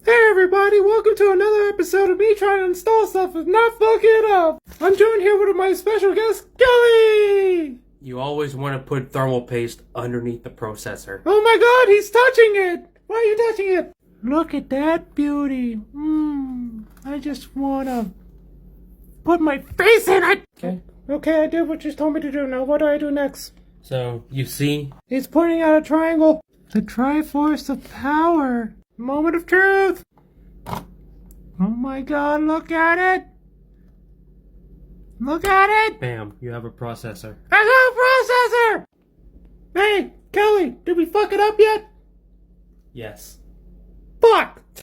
Hey everybody, welcome to another episode of me trying to install stuff and not fucking it up. I'm joined here with my special guest, Kelly! You always want to put thermal paste underneath the processor. Oh my god, he's touching it! Why are you touching it? Look at that beauty. I just wanna put my face in it! Okay, I did what you told me to do. Now what do I do next? So, you see? He's pointing at a triangle. The Triforce of Power. Moment of truth. Oh my god, look at it. Look at it. Bam, you have a processor. I got a processor. Hey, Kelly, did we fuck it up yet? Yes. Fuck.